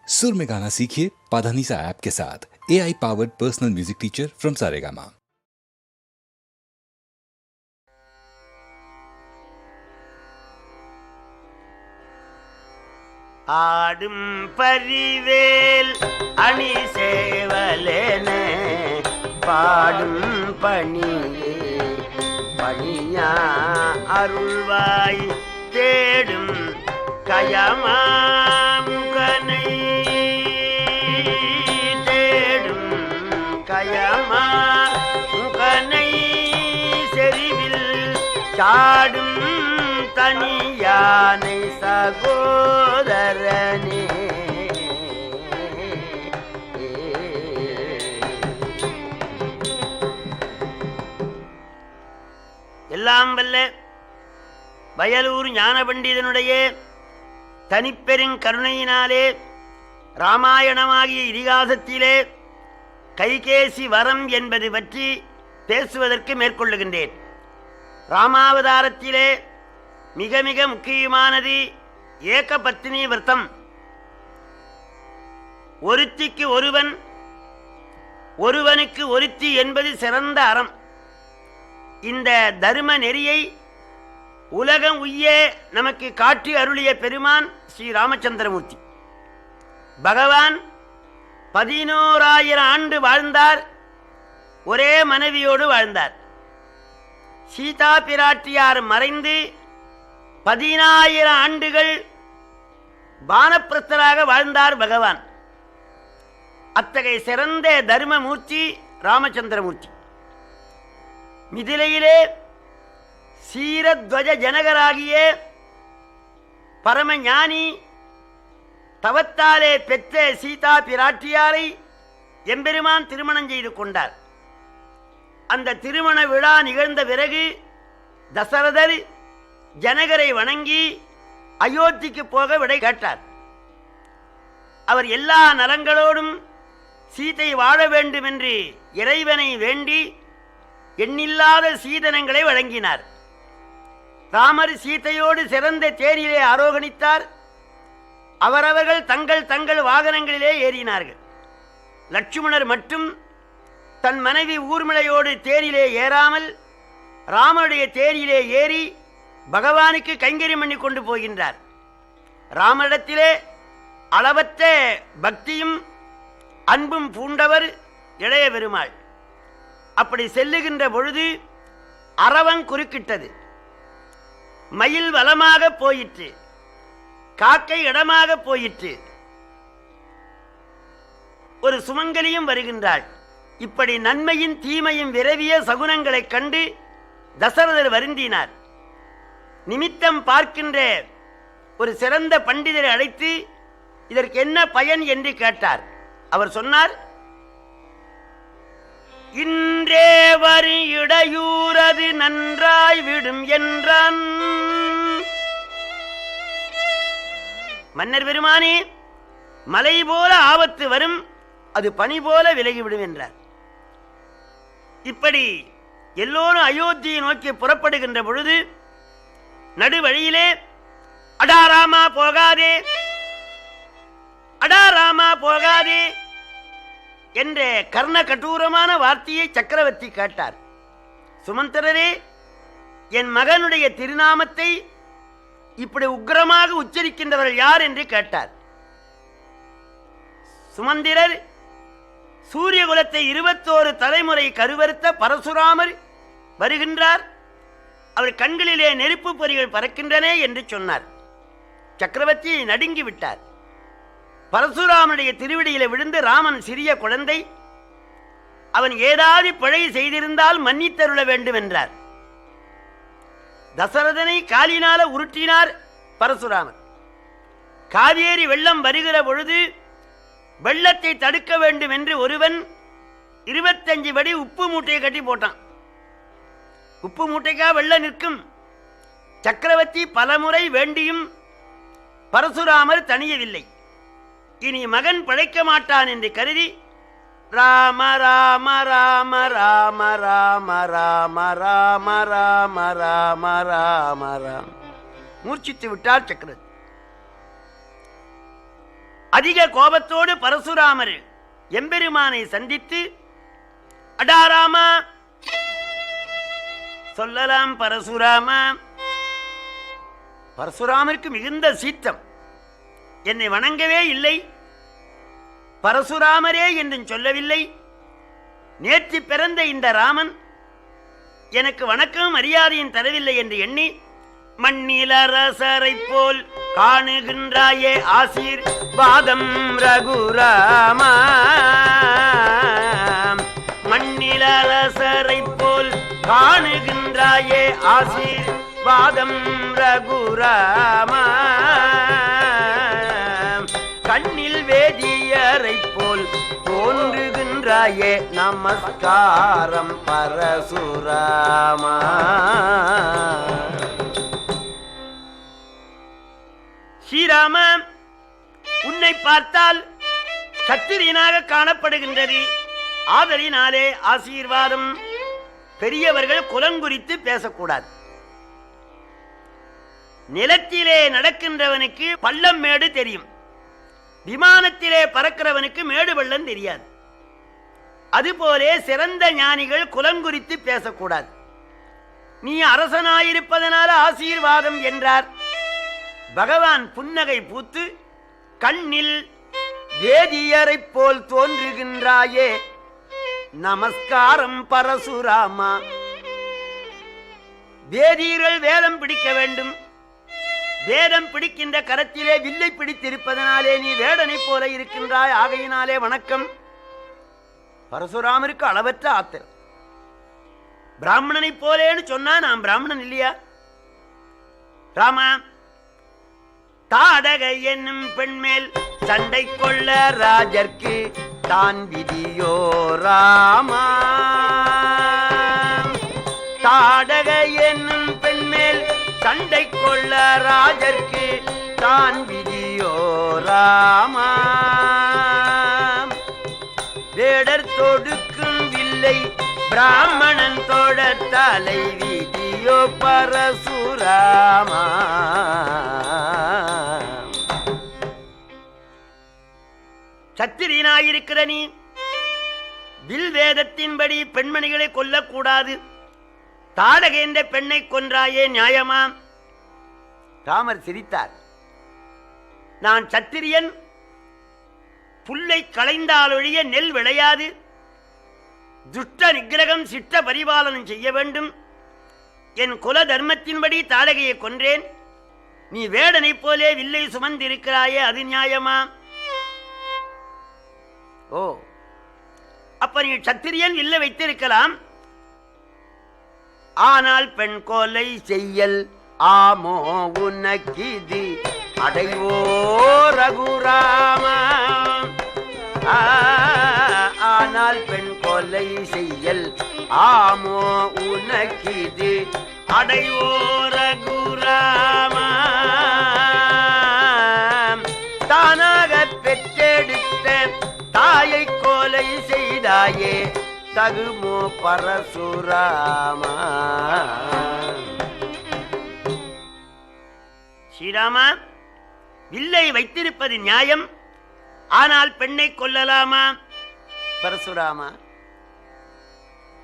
सुर में गाना सीखिए पाधानीसा ऐप के साथ। AI powered personal music teacher from Saregama. ஆடும் பரிவேல் அணி சேவலேன பாடும் பணியே பணியா அருள்வாய் தேடும் கயமாமுகனை தேடும் கயமாமுகனை செறிவில் சாடும் தனியானை சகோதரனே. எல்லாம் வல்ல வயலூர் ஞான பண்டிதனுடைய தனிப்பெருங் கருணையினாலே இராமாயணமாகிய இதிகாசத்திலே கைகேசி வரம் என்பது பற்றி பேசுவதற்கு மேற்கொள்ளுகின்றேன். ராமாவதாரத்திலே மிக மிக முக்கியமானது ஏக பத்தினி விரதம். ஒருத்திக்கு ஒருவன், ஒருவனுக்கு ஒருத்தி என்பது சிறந்த அறம். இந்த தர்ம நெறியை உலகம் உய்ய நமக்கு காட்டி அருளிய பெருமான் ஸ்ரீ ராமச்சந்திரமூர்த்தி. பகவான் 11,000 ஆண்டு வாழ்ந்தார். ஒரே மனைவியோடு வாழ்ந்தார். சீதா பிராட்டியார் மறைந்து 10,000 ஆண்டுகள் வானப்பிரஸ்தராக வாழ்ந்தார் பகவான். அத்தகைய சிறந்த தர்மமூர்த்தி ராமச்சந்திரமூர்த்தி. மிதிலையிலே சீரத்வஜ ஜனகராகிய பரமஞானி தவத்தாலே பெற்ற சீதா பிராட்டியாரை எம்பெருமான் திருமணம் செய்து கொண்டார். அந்த திருமண விழா நிகழ்ந்த பிறகு தசரதர் ஜனகரை வணங்கி அயோத்திக்கு போக விடை கேட்டார். அவர் எல்லா நலங்களோடும் சீதை வாழ வேண்டும் என்று இறைவனை வேண்டி எண்ணில்லாத சீதனங்களை வழங்கினார். ராமர் சீதையோடு சிறந்த தேரிலே ஆரோகணித்தார். அவரவர்கள் தங்கள் தங்கள் வாகனங்களிலே ஏறினார்கள். லட்சுமணர் மட்டும் தன் மனைவி ஊர்மிளையோடு தேரிலே ஏறாமல் ராமனுடைய தேரிலே ஏறி பகவானுக்கு கைங்கரியம் பண்ணி கொண்டு போகின்றார். ராமனிடத்திலே அளவற்ற பக்தியும் அன்பும் பூண்டவர் இளைய பெருமாள். அப்படி செல்லுகின்ற பொழுது அரவன் குறுக்கிட்டது. மயில் வலமாக போயிற்று, காக்கை இடமாக போயிற்று. ஒரு சுமங்கலியும் வருகின்றாள். இப்படி நன்மையும் தீமையும் விரவிய சகுனங்களைக் கண்டு தசரதர் வருந்தினார். நிமித்தம் பார்க்கின்ற ஒரு சிறந்த பண்டிதரை அழைத்து இதற்கு என்ன பயன் என்று கேட்டார். அவர் சொன்னார், இன்றே வரி இடையூறது நன்றாய் விடும் என்றான். மன்னர் பெருமானே, மலை போல ஆபத்து வரும், அது பனி போல விலகிவிடும் என்றார். இப்படி எல்லோரும் அயோத்தியை நோக்கி புறப்படுகின்ற பொழுது நடுவழியிலே அடாராமா போகாதே, அடாராமா போகாதே என்ற கர்ண கடூரமான வார்த்தையை சக்கரவர்த்தி கேட்டார். சுமந்திரரே, என் மகனுடைய திருநாமத்தை இப்படி உக்கிரமாக உச்சரிக்கின்றவர்கள் யார் என்று கேட்டார். சுமந்திரர் சூரிய குலத்தை 21 தலைமுறை கருவறுத்த பரசுராமர் வருகின்றார், அவர் கண்களிலே நெருப்பு பொறிகள் பறக்கின்றன என்று சொன்னார். சக்கரவர்த்தி நடுங்கி விட்டார். பரசுராமனுடைய திருவடியில விழுந்து, ராமன் சிறிய குழந்தை, அவன் ஏதாவது பிழை செய்திருந்தால் மன்னித்தருள வேண்டும் என்றார். தசரதனை காலினால உருட்டினார் பரசுராமர். காவேரி வெள்ளம் வருகிற பொழுது வெள்ளத்தை தடுக்க வேண்டும் என்று ஒருவன் 25 படி உப்பு மூட்டையை கட்டி போட்டான். உப்பு மூட்டைக்கா வெள்ளம் நிற்கும்? சக்கரவர்த்தி பலமுறை வேண்டியும் பரசுராமர் தணியவில்லை. இனி மகன் பிழைக்க மாட்டான் என்று கருதி ராம ராம ராம ராம ராம ராம ராம ராம ராம ராம ராம மூர்ச்சித்து விட்டார் சக்கரவர்த்தி. அதிக கோபத்தோடு பரசுராமர் எம்பெருமானை சந்தித்து, அடாராமா சொல்லலாம் பரசுராமா. பரசுராமருக்கு மிகுந்த சீற்றம். என்னை வணங்கவே இல்லை, பரசுராமரே என்றும் சொல்லவில்லை. நேற்று பிறந்த இந்த ராமன் எனக்கு வணக்கம் மரியாதையும் தரவில்லை என்று எண்ணி, மண்ணிலரசரை போல் காணுகின்றாயே ஆசீர்வாதம் ரகுராமா. மண்ணிலரசரை போல் காணுகின்றாயே ஆசீர்வாதம் ரகுராமா. கண்ணில் வேதியரை போல் தோன்றுகின்றாயே நமஸ்காரம் பரசுராமா. ஸ்ரீராம, உன்னை பார்த்தால் சத்திரியனாக காணப்படுகின்றது. ஆதலினாலே ஆசீர்வாதம். பெரியவர்கள் குலங்குறித்து பேசக்கூடாது. நிலத்திலே நடக்கின்றவனுக்கு பள்ளம் மேடு தெரியும், விமானத்திலே பறக்கிறவனுக்கு மேடு பள்ளம் தெரியாது. அதுபோலே சிறந்த ஞானிகள் குலங்குறித்து பேசக்கூடாது. நீ அரசனாயிருப்பதனால ஆசீர்வாதம் என்றார். பகவான் புன்னகை பூத்து, கண்ணில் வேதியரை போல் தோன்றுகின்றாயே நமஸ்காரம் பரசுராமா. வேதியர்கள் வேதம் பிடிக்க வேண்டும். வேதம் பிடிக்கின்ற கரத்திலே வில்லை பிடித்திருப்பதனாலே நீ வேடனை போல இருக்கின்றாய். ஆகையினாலே வணக்கம். பரசுராமருக்கு அளவற்ற ஆத்திரம். பிராமணனை போலேன்னு சொன்னா நான் பிராமணன் இல்லையா? ராமா, தாடகை என்னும் பெண்மேல் சண்டை கொள்ள ராஜர்க்கு தான் விதியோ ராமா. தாடகை என்னும் பெண்மேல் சண்டை கொள்ள ராஜர்க்கு தான் விதியோ ராமா. வேடர் தொடுக்கும் வில்லை பிராமணன் தொட தலை விதியோ பரசுராமா. சத்திரியனாயிருக்கிற நீ வில் வேதத்தின்படி பெண்மணிகளை கொல்லக்கூடாது. தாடகை என்ற பெண்ணை கொன்றாயே நியாயமா? ராமர் சிரித்தார். நான் சத்திரியன், புல்லை களைந்தாலொழிய நெல் விளையாது. துஷ்ட நிகிரகம் சிட்ட பரிபாலனம் செய்ய வேண்டும். என் குல தர்மத்தின்படி தாடகையை கொன்றேன். நீ வேடனை போலே வில்லை சுமந்திருக்கிறாயே, அது நியாயமா? ஓ, அப்ப நீ சத்திரியன் வில்லை வைத்திருக்கலாம், ஆனால் பெண் கொலை செய்யல் ஆமோ உனக்கிது அடைவோ ரகுராமா. ஆனால் பெண் கொலை செய்யல் ஆமோ உனக்கிது அடைவோ ரகுராமா. தானாக பெற்றெடுத்த தாயை கொலை செய்தாயே தகுமோ பரசுராமா. ஸ்ரீராமா, வில்லை வைத்திருப்பது நியாயம், ஆனால் பெண்ணை கொல்லலாமா? பரசுராமா,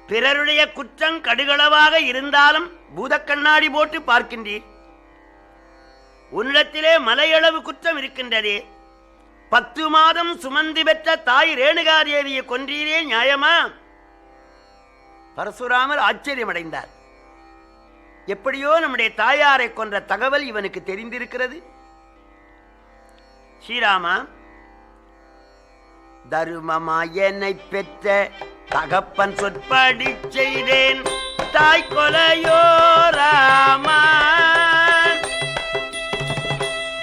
பிறருடைய குற்றம் கடுகளவாக இருந்தாலும் பூத கண்ணாடி போட்டு பார்க்கின்றீர். உன்னிடத்திலே மலையளவு குற்றம் இருக்கின்றதே. 10 மாதம் சுமந்து பெற்ற தாய் ரேணுகாதேவியை கொன்றீரே, நியாயமா? பரசுராமர் ஆச்சரியமடைந்தார். எப்படியோ நம்முடைய தாயாரை கொன்ற தகவல் இவனுக்கு தெரிந்திருக்கிறது. ஸ்ரீராமா, தருமமாயனை பெற்ற தகப்பன் சொற்படி செய்தேன் தாய் கொலையோ ராமா.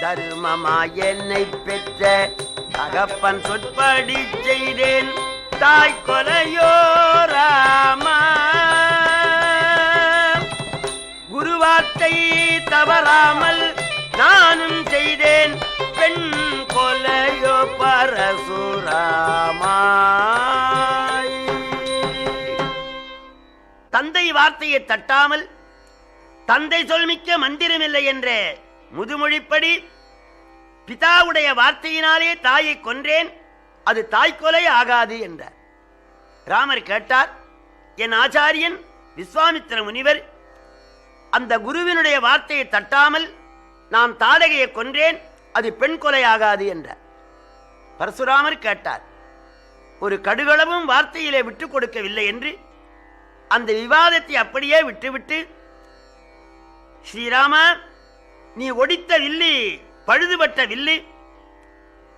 தருமமாயனை பெற்ற தகப்பன் சொற்படி செய்தேன் தாய் கொலையோ ராமா. குருவார்த்தை தவறாமல் நானும் செய்தேன் பெண் கொலையோ பரசுராமா. தந்தை வார்த்தையை தட்டாமல் தந்தை சொல்மிக்க மந்திரமில்லை என்ற முதுமொழிப்படி பிதாவுடைய வார்த்தையினாலே தாயை கொன்றேன், அது தாய்க்கொலை ஆகாது என்றார். ராமர் கேட்டார், என் ஆச்சாரியன் விஸ்வாமித்திர முனிவர் அந்த குருவினுடைய வார்த்தையை தட்டாமல் நான் தாடகையை கொன்றேன், அது பெண் கொலை ஆகாது என்றார். பரசுராமர் கேட்டார், ஒரு கடுகளவும் வார்த்தையிலே விட்டுக் கொடுக்கவில்லை என்று அந்த விவாதத்தை அப்படியே விட்டுவிட்டு, ஸ்ரீராமா, நீ ஒடித்த வில்லு பழுதுபட்ட வில்லு,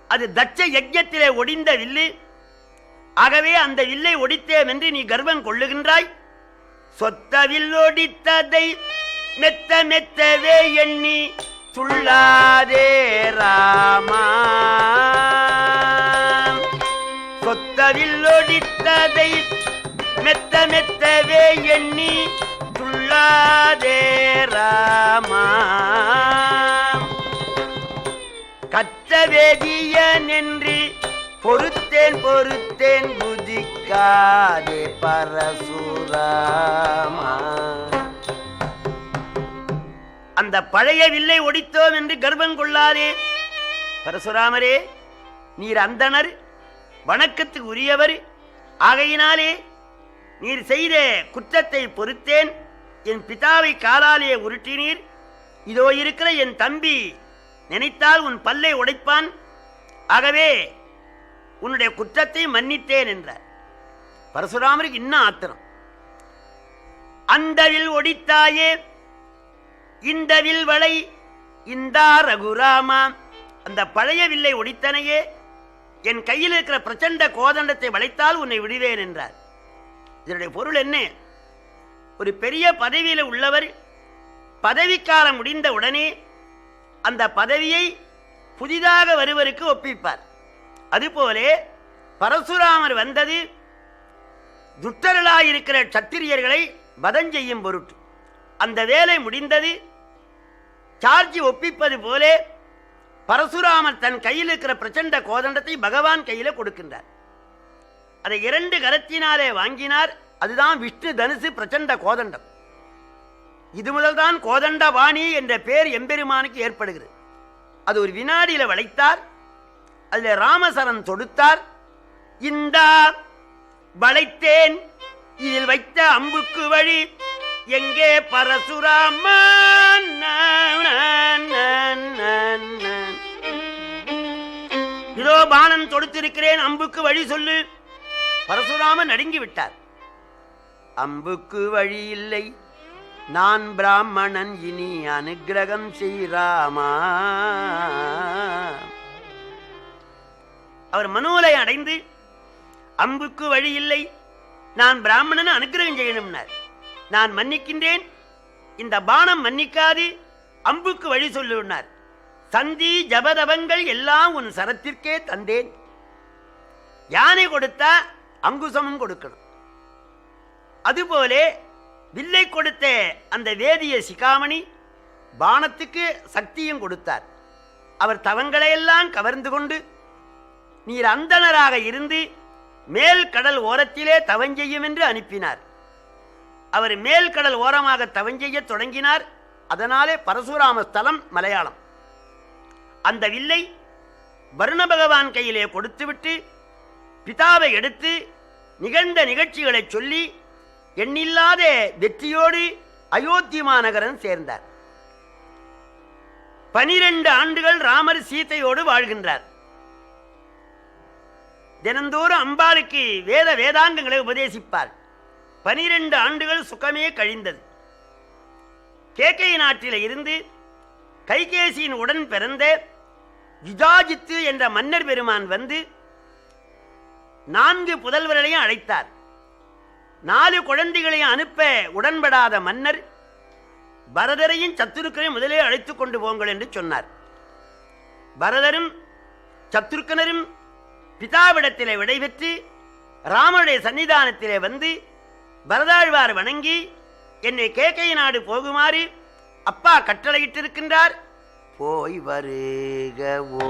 அது தட்ச யஜ்ஞத்திலே ஒடிந்த வில்லு, ஆகவே அந்த வில்லை ஒடித்தேன் என்று நீ கர்வம் கொள்ளுகின்றாய். சொத்த வில்லொடித்ததை மெத்த மெத்தவே எண்ணி துள்ளாதே ராமா. சொத்த வில்லொடித்ததை மெத்த மெத்தவே எண்ணி துள்ளாதே ராமா. கற்ற வேதியன் என்று பொறுத்தேன் பொறுத்தேன் புதிக்காதே பரசுராமா. அந்த பழைய வில்லை ஒடித்தோம் என்று கர்வம் கொள்ளாதே. பரசுராமரே, நீர் அந்தணர், வணக்கத்துக்கு உரியவர், ஆகையினாலே நீர் செய்த குற்றத்தை பொறுத்தேன். என் பிதாவை காலாலே உருட்டினீர், இதோ இருக்கிற என் தம்பி நினைத்தால் உன் பல்லை உடைப்பான், ஆகவே உன்னுடைய குற்றத்தை மன்னித்தேன் என்றார். பரசுராமருக்கு இன்னும் ஆத்திரம். அந்த வில் ஒடித்தாயே இந்த வில் வளை இந்தா ரகுராமா. அந்த பழைய வில்லை ஒடித்தனையே, என் கையில் இருக்கிற பிரச்சண்ட கோதண்டத்தை வளைத்தால் உன்னை விடுவேன் என்றார். இதனுடைய பொருள் என்ன? ஒரு பெரிய பதவியில் உள்ளவர் பதவிக்காலம் முடிந்த உடனே அந்த பதவியை புதிதாக வருவருக்கு ஒப்பிப்பார். அதுபோலே பரசுராமர் வந்தது துட்டர்களாயிருக்கிற சத்திரியர்களை வதம் செய்யும் பொருட்டு. அந்த வேலை முடிந்தது. சார்ஜி ஒப்பிப்பது போலே பரசுராமர் தன் கையில் இருக்கிற பிரச்சண்ட கோதண்டத்தை பகவான் கையில கொடுக்கின்றார். அதை 2 கரத்தினாலே வாங்கினார். அதுதான் விஷ்ணு தனுசு பிரச்சண்ட கோதண்டம். இது முதல்தான் கோதண்ட வாணி என்ற பெயர் எம்பெருமானுக்கு ஏற்படுகிறது. அது ஒரு வினாடியில வளைத்தார். அதில் ராமசரன் தொடுத்தார். இந்த வளைத்தேன், இதில் வைத்த அம்புக்கு வழி எங்கே பரசுராமன். இதோ பானம் தொடுத்திருக்கிறேன், அம்புக்கு வழி சொல்லு. பரசுராமன் நடுங்கி விட்டார். அம்புக்கு வழி இல்லை, நான் பிராமணன், இனி அனுக்கிரகம் செய்ராமா. அவர் மனோலை அடைந்து அம்புக்கு வழி இல்லை, நான் பிராமணன், அனுக்கிரகம் செய்யணும்னார். நான் மன்னிக்கின்றேன், இந்த பானம் மன்னிக்காது, அம்புக்கு வழி சொல்லுனார். சந்தி ஜபதபங்கள் எல்லாம் உன் சரத்திற்கே தந்தேன். யானை கொடுத்தா அங்குசமும் கொடுக்கணும். அதுபோலே வில்லை கொடுத்த அந்த வேதிய சிகாமணி பானத்துக்கு சக்தியும் கொடுத்தார். அவர் தவங்களையெல்லாம் கவர்ந்து கொண்டு நீர் அந்தணராக இருந்து மேல் கடல் ஓரத்திலே தவஞ்செய்யும் என்று அனுப்பினார். அவர் மேல் கடல் ஓரமாக தவஞ்செய்ய தொடங்கினார். அதனாலே பரசுராம ஸ்தலம் மலையாளம். அந்த வில்லை வருண பகவான் கையிலே கொடுத்துவிட்டு பிதாவை எடுத்து நிகழ்ந்த நிகழ்ச்சிகளை சொல்லி எண்ணில்லாத வெற்றியோடு அயோத்தி மாநகரம் சேர்ந்தார். 12 ஆண்டுகள் ராமர் சீதையோடு வாழ்கின்றார். தினந்தோறும் அம்பாளுக்கு வேத வேதாங்கங்களை உபதேசிப்பார். 12 ஆண்டுகள் சுகமே கழிந்தது. கேகை நாட்டில் இருந்து கைகேசியின் உடன் பிறந்த யுதாஜித்து என்ற மன்னர் பெருமான் வந்து 4 புதல்வர்களையும் அழைத்தார். 4 குழந்தைகளையும் அனுப்ப உடன்படாத மன்னர் பரதரையும் சத்துருக்கனையும் முதலே அழைத்துக் கொண்டு போங்கள் என்று சொன்னார். பரதரும் சத்துருக்கனரும் பிதாவிடத்திலே விடைபெற்று ராமனுடைய சன்னிதானத்திலே வந்து பரதாழ்வார் வணங்கி என்னை கேகை நாடு போகுமாறு அப்பா கட்டளையிட்டிருக்கின்றார், போய் வருகவோ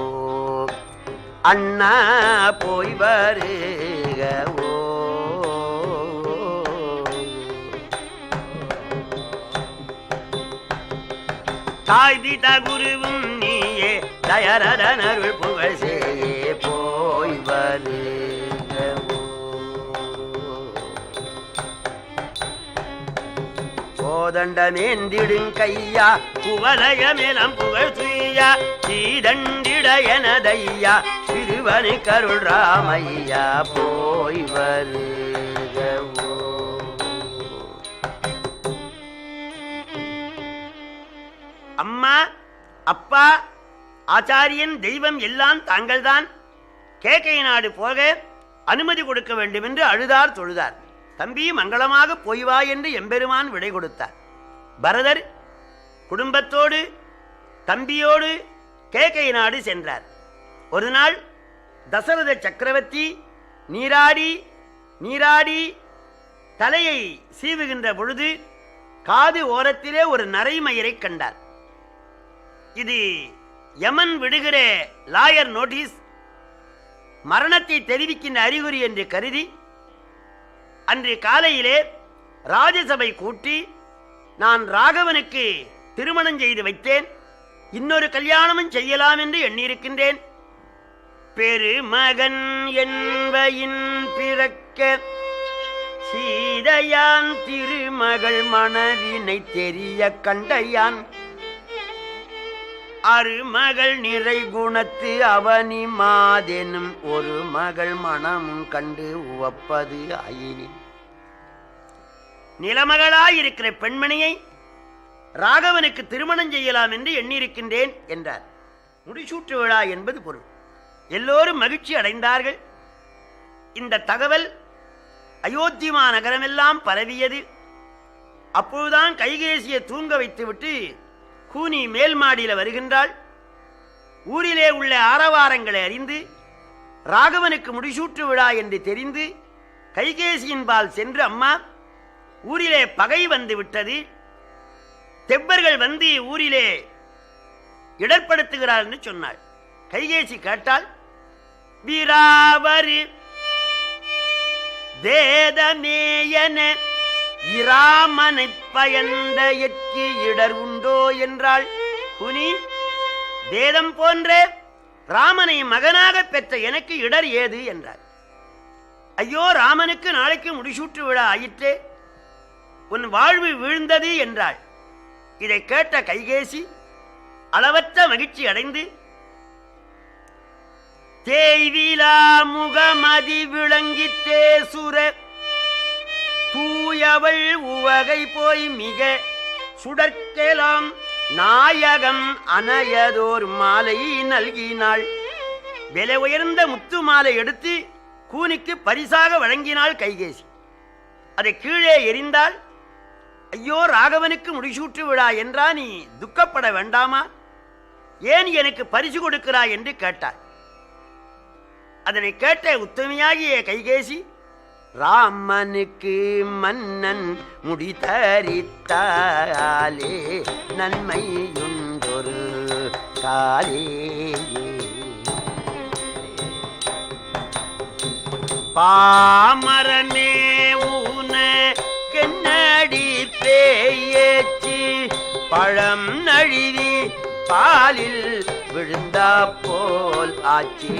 அண்ணா, போய் வருகவோ. தாய் பிதா குருவும் நீ நீயே தயரதனருள் புகழ் செய்யே போய் வருகவோ. கோதண்டமேந்திடுங் கையா குவலயமேலம் புகழ் துய்யா சீதண்டிட எனதையா சிறுவனு கருள் ராமையா போய் வருகவோ. அம்மா, அப்பா, ஆச்சாரியன், தெய்வம் எல்லாம் தாங்கள்தான். கேகை நாடு போக அனுமதி கொடுக்க வேண்டும் என்று அழுதார் தொழுதார். தம்பி மங்களமாக போய்வா என்று எம்பெருமான் விடை கொடுத்தார். பரதர் குடும்பத்தோடு தம்பியோடு கேகை நாடு சென்றார். ஒரு நாள் தசரத சக்கரவர்த்தி நீராடி நீராடி தலையை சீவுகின்ற பொழுது காது ஓரத்திலே ஒரு நரைமயிரை கண்டார். இது யமன் விடுகிற லாயர் நோட்டீஸ், மரணத்தை தெரிவிக்கின்ற அறிகுறி என்று கருதி அன்று காலையிலே ராஜசபை கூட்டி, நான் ராகவனுக்கு திருமணம் செய்து வைத்தேன், இன்னொரு கல்யாணமும் செய்யலாம் என்று எண்ணியிருக்கின்றேன். பெருமகன் என்பயின் பிறக்க சீதையான் திருமகள் மணவினை தெரிய கண்டையான் அருமகள் நிறை குணத்து அவனி மாதெனும் ஒரு மகள் மனமும் கண்டு உவப்பது ஆயினின். நிலமகளாயிருக்கிற பெண்மணியை ராகவனுக்கு திருமணம் செய்யலாம் என்று எண்ணியிருக்கின்றேன் என்றார். முடிசூட்டு விழா என்பது பொருள். எல்லோரும் மகிழ்ச்சி அடைந்தார்கள். இந்த தகவல் அயோத்திமா நகரமெல்லாம் பரவியது. அப்பொழுதுதான் கைகேசியை தூங்க வைத்துவிட்டு கூனி மேல் மாடியில் வருகின்றாள். ஊரிலே உள்ள ஆரவாரங்களை அறிந்து ராகவனுக்கு முடிசூட்டு விழா என்று தெரிந்து கைகேசியின் பால் சென்று, அம்மா, ஊரிலே பகை வந்து விட்டது, தெப்பர்கள் வந்து ஊரிலே இடர்படுத்துகிறார் என்று சொன்னாள். கைகேசி கேட்டால், வீராவரு வேதமேயன இராமனை பயந்த எற்கு இடர் உண்டோ என்றாள். குனி, வேதம் போன்ற ராமனை மகனாக பெற்ற எனக்கு இடர் ஏது என்றார். ஐயோ, ராமனுக்கு நாளைக்கு முடிசூட்டு விழா ஆயிற்றே, உன் வாழ்வு வீழ்ந்தது என்றாள். இதை கேட்ட கைகேசி அளவற்ற மகிழ்ச்சி அடைந்து, தேய்விலா முகமதி விளங்கி தேசுர தூயவள் உவகை போய் மிக சுடற்கெலாம் நாயகம் அணையதோர் மாலை நல்கினாள். விலை உயர்ந்த முத்து மாலை எடுத்து கூனிக்கு பரிசாக வழங்கினாள் கைகேசி. அதை கீழே எறிந்தாள். ஐயோ, ராகவனுக்கு முடிசூட்டு விழா என்றா, நீ துக்கப்பட வேண்டாமா, ஏன் எனக்கு பரிசு கொடுக்கிறாய் என்று கேட்டாள். அதனை கேட்ட உத்தமையாகிய கைகேசி, ராமனுக்கு மன்னன் முடித்தரித்தாலே நன்மையுண்டொரு காலே, பாமரனே ஊன கென்னடி பேயேச்சி பழம் நழுவி பாலில் விழுந்தா போல் ஆச்சி.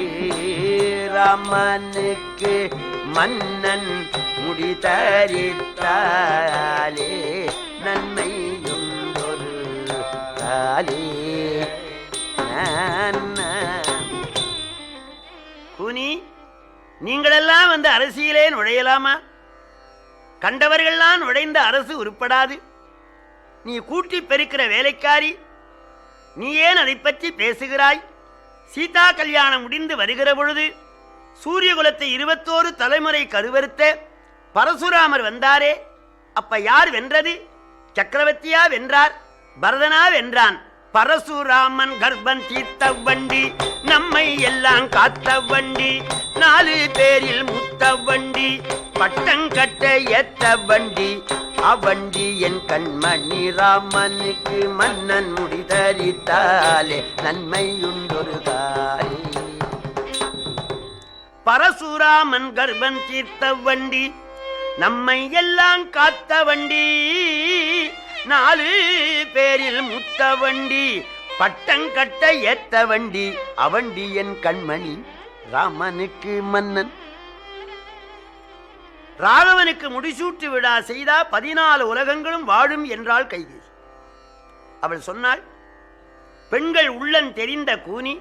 ராமனுக்கு மன்னன் முடிதரித்தாலே நன்மையும் ஒரு காலே. குனி, நீங்களெல்லாம் வந்து அரசியலே நுழையலாமா? கண்டவர்கள்லாம் நுழைந்த அரசு உருப்படாது. நீ கூட்டி பெருக்கிற வேலைக்காரி, நீ ஏன் அதை பற்றி பேசுகிறாய்? சீதா கல்யாணம் முடிந்து வருகிற பொழுது சூரியகுலத்தை 21 தலைமுறை கருவறுத்த பரசுராமர் வந்தாரே, அப்ப யார் வென்றது? சக்கரவர்த்தியா வென்றார்? பரதனா வென்றான்? பரசுராமன் கர்ப்பம் தீர்த்த வண்டி, நம்மை எல்லாம் காத்த வண்டி, 4 பேரில் முத்த வண்டி, பட்டங்கட்ட ஏத்த வண்டி, அவண்டி என் கண்மணி. ராமனுக்கு மன்னன் முடிதரித்தாலே நன்மையுண்டொரு காலே. பரசுராமன் கர்ப்பம் தீர்த்த வண்டி, நம்மை எல்லாம் காத்த வண்டி, 4 பேரில் முத்த வண்டி, பட்டங்கட்ட ஏத்த வண்டி அவண்டி என் கண்மணி ராமனுக்கு மன்னன். ராகவனுக்கு முடிசூட்டு விழா செய்தா 14 உலகங்களும் வாழும் என்றாள் கைகேயி. அவள் சொன்னாள், பெண்கள் உள்ளன் தெரிந்த கூனி,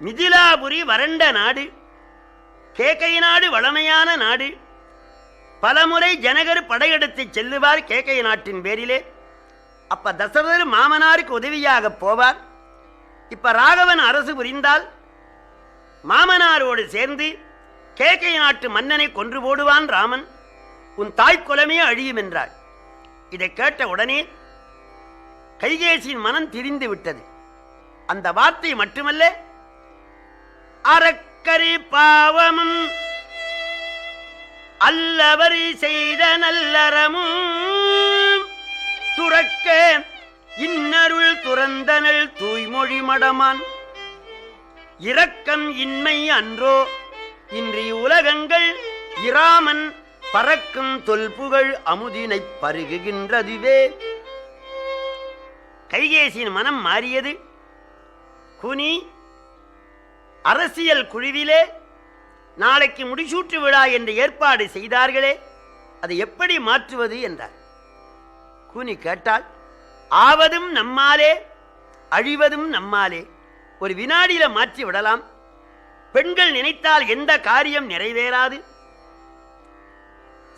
மிதிலாபுரி வறண்ட நாடு, கேகை நாடு வளமையான நாடு. பலமுறை ஜனகர் படையெடுத்து செல்லுவார் கேகை நாட்டின் பேரிலே. அப்ப தசரதர் மாமனாருக்கு உதவியாக போவார். இப்ப ராகவன் அரசு புரிந்தால் மாமனாரோடு சேர்ந்து கேகை நாட்டு மன்னனை கொன்று போடுவான் ராமன். உன் தாய்க்குலமே அழியும் என்றாள். இதை கேட்ட உடனே கைகேசியின் மனம் திரிந்து விட்டது. அந்த வார்த்தை மட்டுமல்ல, அறக்கரி பாவமும் அல்லவர் செய்த நல்லறமும் துறக்க இன்னருள் துறந்தனள் தூய்மொழி மடமான். இரக்கம் இன்மை அன்றோ இன்றி உலகங்கள் இராமன் பறக்கும் தொல்புகழ் அமுதினை பருகுகின்றதுவே. கைகேசியின் மனம் மாறியது. குனி, அரசியல் குழுவிலே நாளைக்கு முடிசூட்டு விழா என்று ஏற்பாடு செய்தார்களே, அதை எப்படி மாற்றுவது என்றார். கூனி கேட்டால், ஆவதும் நம்மாலே அழிவதும் நம்மாலே, ஒரு வினாடியில மாற்றி விடலாம். பெண்கள் நினைத்தால் எந்த காரியம் நிறைவேறாது.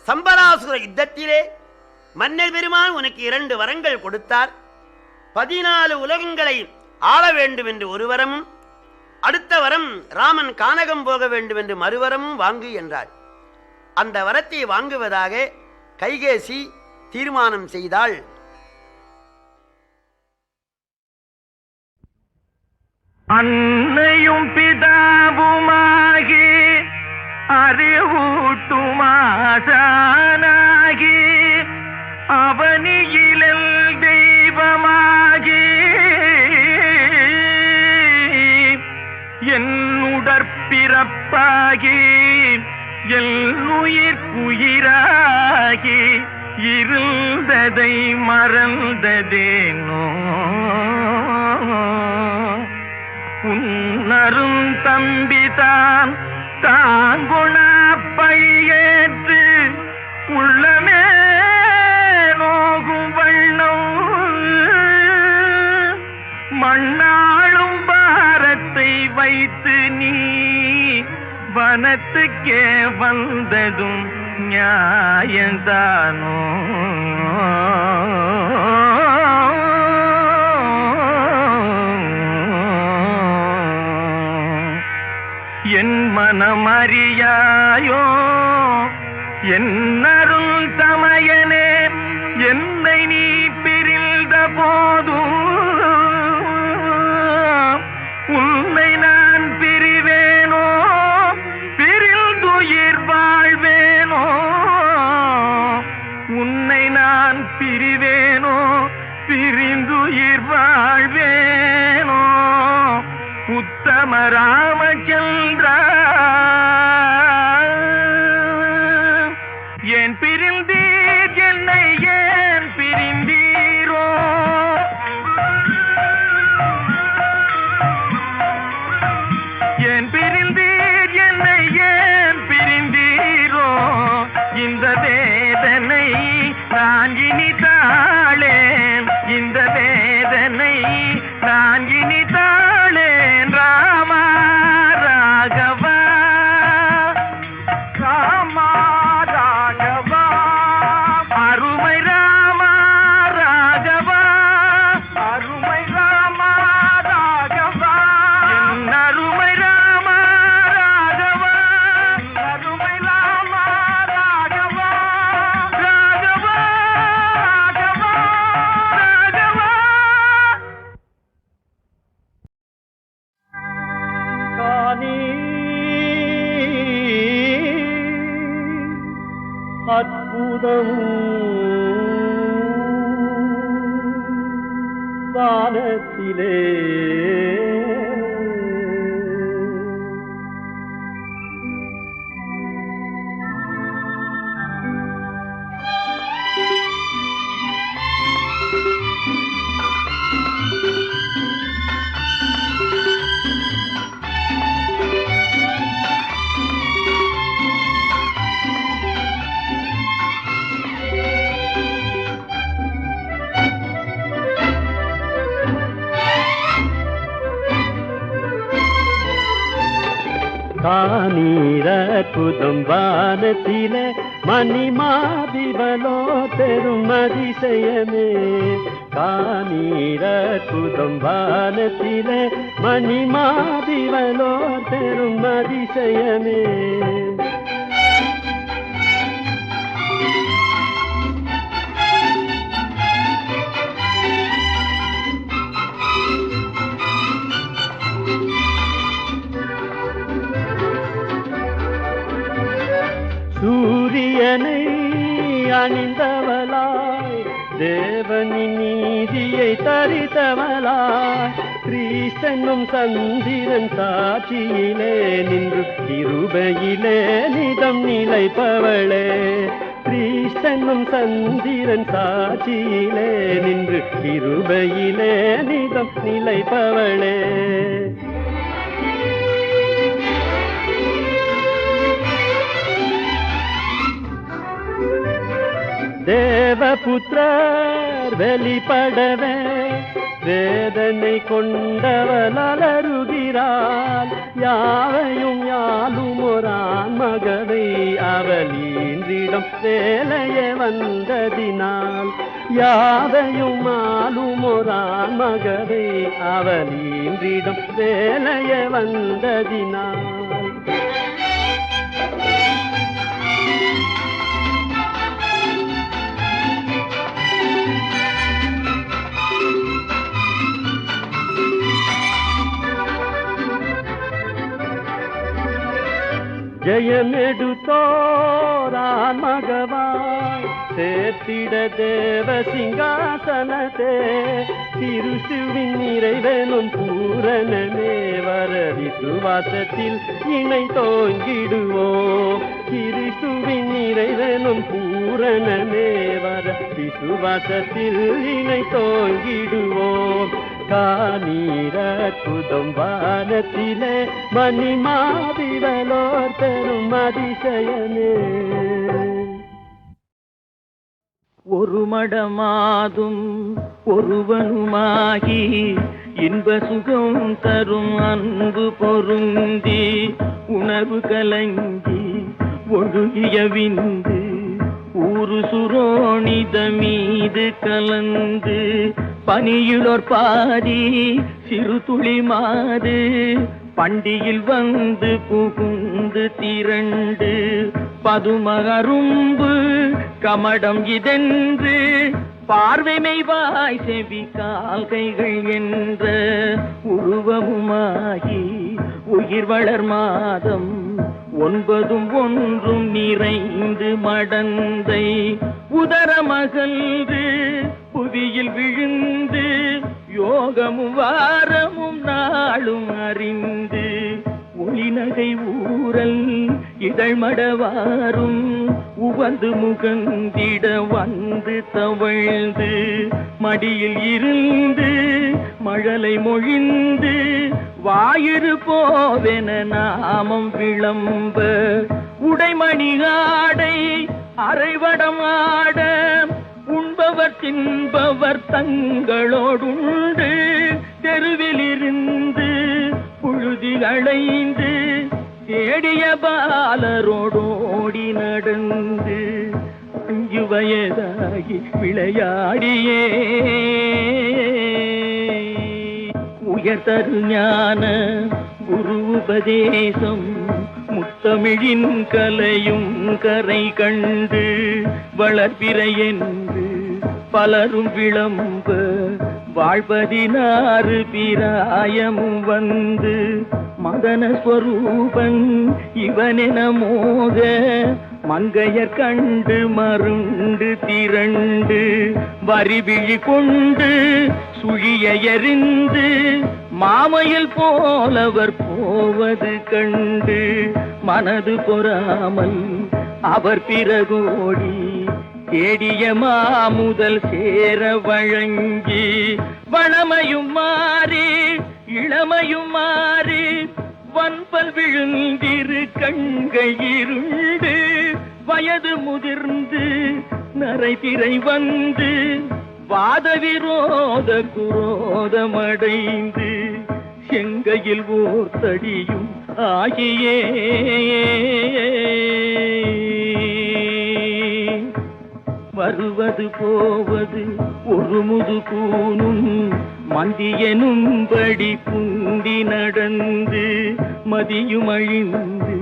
சம்பராசுர யுத்தத்திலே மன்னர் பெருமான் உனக்கு 2 வரங்கள் கொடுத்தார். 14 உலகங்களை ஆள வேண்டும் என்று ஒரு வரமும், அடுத்த வரம் ராமன் கானகம் போக வேண்டும் என்று மறுவரமும் வாங்கு என்றார். அந்த வரத்தை வாங்குவதாக கைகேசி தீர்மானம் செய்தாள். அன்னையும் பிதாவுமாகி அறிவூட்டுமாசானாகி அவனியிலல் தெய்வமாகி என் உடற்பிறப்பாகி எல்லுயிர்க்குயிராகி இருந்ததை மறந்ததேனோ உன்னரும் தம்பிதான் தாங்குணா பையேற்று உள்ளமே நோகும் வண்ணம் மண்ணாளும் பாரத்தை வைத்து நீ வனத்துக்கே வந்ததும் நியாயந்தானோ என் மனமறியாயோ என்னருள் தமையனே என்னை நீ பிரிந்த போதும் உன்னை நான் பிரிவேனோ பிரிந்துயிர் வாழ்வேனோ உன்னை நான் பிரிவேனோ பிரிந்துயிர் வாழ்வேனோ உத்தம ராமச்சந்திரா ஏன் பிரிந்தீர் என்னை ஏன் பிரிந்தீரோ ஏன் பிரிந்தீர் என்னை ஏன் பிரிந்தீரோ இந்த வேதனை நான் இனி தாளேன் இந்த வேதனை நான் இனி தாளேன் ராமா ராகவா ராமா ராகவா அருமை ராமா ராகவா அருமை ராமா ராகவா என் அருமை ராமா ராகவா அருமை ராமா ராகவா ராகவா ராகவா ராகவா காணி அற்புதம் வானத்திலே காணீர் அற்புதம் வானத்திலே மணிமாதிவலோ பெரும் அதிசயமே. காணீர் அற்புதம் வானத்திலே மணிமாதிவலோ பெரும் அதிசயமே. சூரியனை அணிந்தவளாய் தேவனின் நீதியை தரித்தவளாய் கிறிஸ்தனும் சந்திரன் சாட்சியிலே நின்று கிருபையிலே நிதம் நிலைப்பவளே. கிறிஸ்தனும் சந்திரன் சாட்சியிலே நின்று கிருபையிலே நிதம் நிலைப்பவளே. தேவபுத்திரர் வெளிப்படவே வேதனை கொண்டவள் அலறுகிறாள். யாவையும் யாழும் ஒரான் மகவை அவளீன்றிடம் வேலைய வந்ததினால். யாவையும் ஆளும் ஒரான் மகவை அவளீன்றிடம் வேலைய வந்ததினால். ஜெயமெடுத்தோரான் மகவாய் சேர்த்திட தேவ சிங்காசனத்தே. கிறிஸ்துவின் நிறைவேனும் பூரணமே வர விசுவாசத்தில் இணை தோங்கிடுவோம். கிறிஸ்துவின் நிறைவேனும் பூரணமே வர விசுவாசத்தில் இணை தோங்கிடுவோம். காணீர் அற்புதம் வானத்திலே மணிமாதிவலோர் பெரும் அதிசயமே. ஒரு மடமாதும் ஒருவனுமாகி இன்ப சுகம் தரும் அன்பு பொருந்தி உணர்வு கலங்கி ஒழுகிய விந்து ஊரு சுரோணித மீது கலந்து பனியுளோர் பாதி சிறு துளி மாது பண்டியில் வந்து புகுந்து திரண்டு பதுமகரும்பு கமடம் இதென்று பார்வைமைவாய் செவி கால் கைகள் என்ற உருவமுமாகி உயிர் வளர் மாதம் 9 ஒன்றும் நிறைந்து மடந்தை உதரமகன்று புவியில் விழுந்து யோகமும் வாரமும் நாளும் அறிந்து ஒளிநகை ஊரல் இதழ்மடவாரும் உவந்து முகந்திட வந்து தவழ்ந்து மடியில் இருந்து மழலை மொழிந்து வாயிறு போவென நாமம் விளம்ப உடைமணி ஆடை அரைவடம் ஆட உண்பவர் தின்பவர் தங்களோடுண்டு தெருவிலிருந்து புழுதி அடைந்து தேடிய பாலரோடோடி நடந்து 5 வயதாகி விளையாடியே உயர்தரு ஞான குரு உபதேசம் முத்தமிழின் கலையும் கரை கண்டு வளர்பிறை என்று பலரும் விளம்ப வாழ்பதினாறு பிராயமும் வந்து மதன ஸ்வரூபன் இவனென மோக மங்கையர் கண்டு மருண்டு திரண்டு வரிவிழி கொண்டு சுழிய எறிந்து மாமையில் போலவர் போவது கண்டு மனது பொறாமல் அவர் பிறகோடி தேடிய மாமுதல் சேர வழங்கி வளமையும் மாறி இளமையும் மாறி வன்பல் விழுந்திரு கண்கள் இருண்டு வயது முதிர்ந்து நரைபிறை வந்து வாத விரோத குரோதமடைந்து செங்கையில் ஓர் தடியும் ஆகியே வருவது போவது ஒரு முது கூனும் மந்தியனும்படி குண்டி நடந்து மதியும் அழிந்து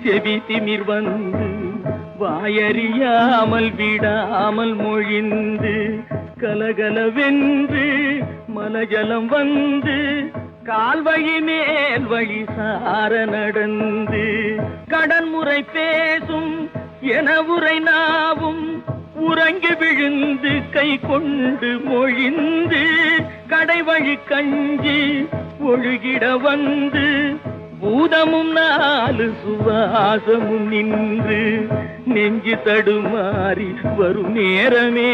செவி திமிர் வந்து வாயறியாமல் விடாமல் மொழிந்து கலகலவென்று மலஜலம் வந்து கால்வழி மேல் வழி சார நடந்து கடன்முறை பேசும் என உரை நாவும் உறங்கி விழுந்து கை கொண்டு மொழிந்து கடைவழி கஞ்சி ஒழுகிட வந்து பூதமும் நாலு சுவாசமும் நின்று நெஞ்சு தடுமாறி வரும் நேரமே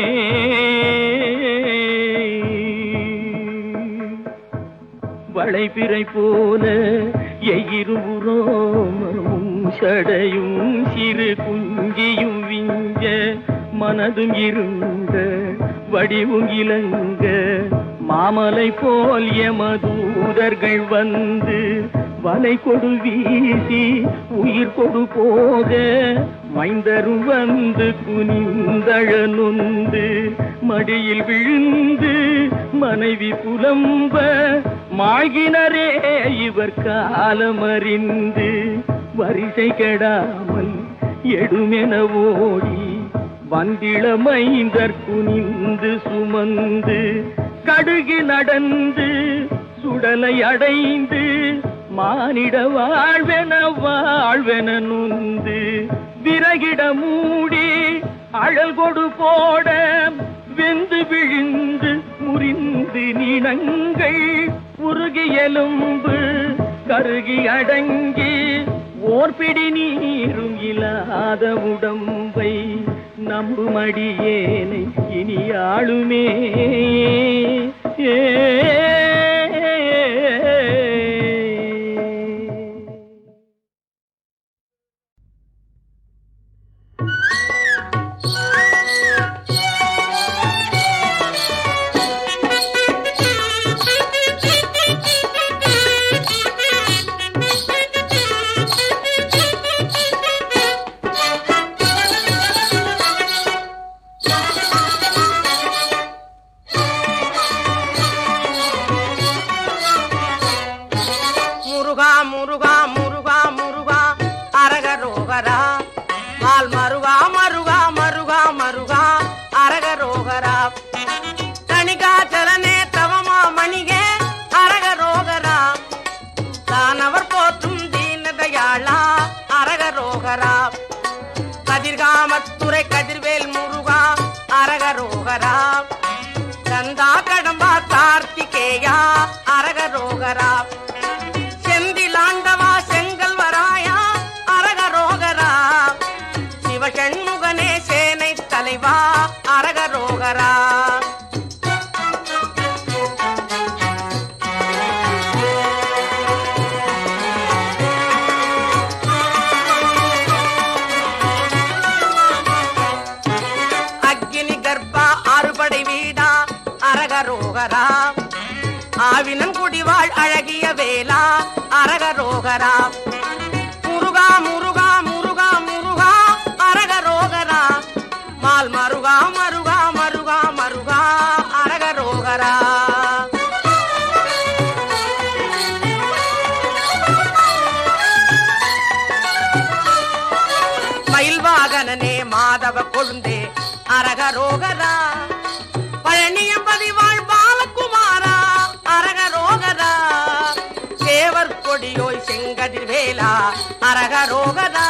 வளைபிறை போல எயிருபுரோமமும் சடையும் சிறு குஞ்சியும் விஞ்ச மனதும் இருந்த வடிவும் இலங்க மாமலை போல் எமதூதர்கள் வந்து வலை கொடு வீசி உயிர் கொடு போக மைந்தரும் வந்து குனிந்தழ நொந்து மடியில் விழுந்து மனைவி புலம்ப மாகினரே இவர் காலமறிந்து வரிசை கெடாமல் எடுமென ஓடி வந்திளமைந்தற் குனிந்து சுமந்து கடுகி நடந்து சுடலை அடைந்து மானிட வாழ்வென நுந்து விறகிட மூடி அழல் கொடு போட வெந்து விழுந்து முறிந்து நினங்கள் உருகி எலும்பு கருகி அடங்கி ஓர்பிடி நீரும் இல்லாத உடம்பை நம்புமடியேனை இனி ஆளுமே கதிர்காமத்துறை கதிர்வேல் முருகா அரகரோகரா கந்தா கடம்பா கார்த்திகேயா அரகரோகரா செந்திலாண்டவா செங்கல் வராயா அரகரோகரா சிவசண்முகனே சேனை தலைவா அரகரோகரா அரகரோகரா ஆவினன் குடிவாள் அழகிய வேலா அரகரோகரா முருகா முருகா முருகா முருகா அரகரோகரா மால் மருகா மருகா மருகா மருகா அரகரோகரா மயில்வாகனனே மாதவ கொழுந்தே அரகரோகரா பழனியம்பதி வாழ் பாலகுமாரா அரகரோகரா சேவர் கொடியோய் செங்கதிர் வேலா அரகரோகரா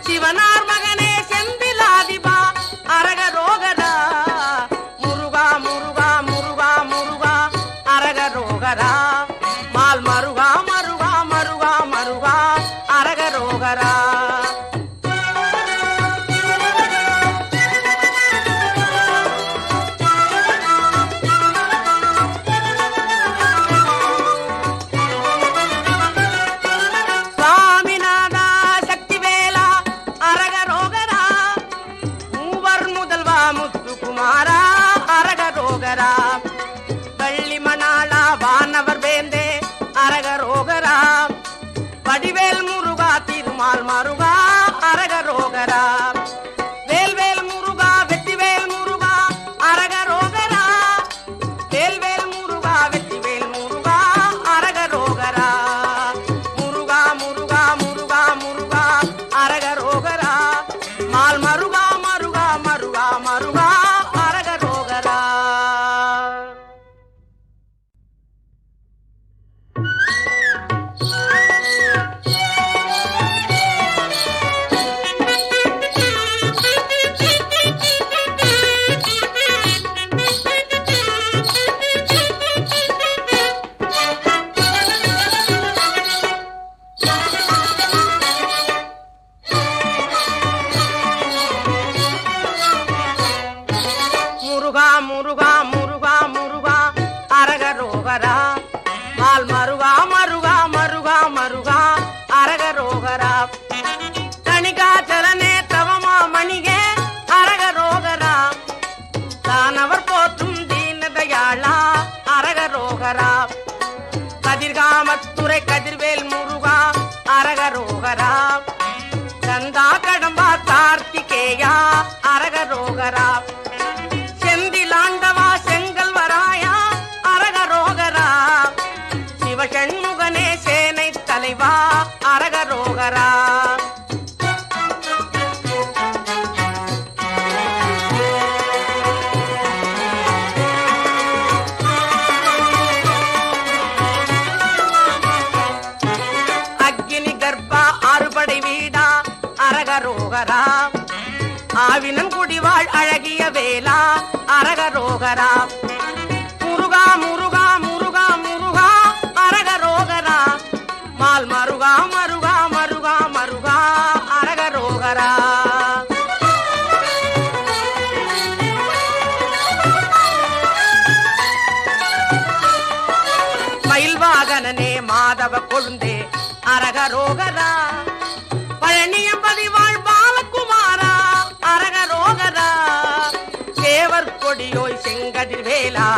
சிவனார் மகனே செந்திலாதிபா அரகரோகரா முருகா முருகா முருகா முருகா அரகரோகரா மால் மருகா மருகா மருகா மருகா அரகரோகரா மருகா அரகரோகரா. வேல்வேல் முருகா வெற்றிவேல் முருகா அரகரோகரா. வேல்வேல் முருகா வெற்றிவேல் முருகா அரகரோகரா. முருகா முருகா முருகா முருகா அரகரோகரா. மால் மருகா மருகா மருகா மருகா அரகரோகரா. முருகா முருகா முருகா முருகா அரகரோகரா. மால் மருகா மருகா மருகா மருகா அரகரோகரா. தணிகாச்சலனே தவமா மணிகே அரகரோகரா. தானவர் போற்றும் தீனதயாளா அரகரோகரா. கதிர்காமத்துறை கதிர்வேல் முருகா அரகரோகரா. சந்தா கடம்பா கார்த்திகேயா அரகரோகரா. செந்திலாண்டவா செங்கல்வராயா அரகரோகரா. சிவசண்முகனே சேனை தலைவா அரகரோகரா. அக்னி கர்ப்பா அறுபடை வீடா அரகரோகரா. ஆவினன் குடிவாள் அழகிய வேலா அரகரோகரா. முருகா முருகா முருகா முருகா அரகரோகரா. மால் மருகா மருகா மருகா மருகா அரகரோகரா. மயில் வாகனனே மாதவ கொழுந்தே அரகரோகரா. பழனியம்பதி வாழ் பாலகுமாரா அரகரோகரா. தேவர் கொடியோய் செங்கதிர் வேலா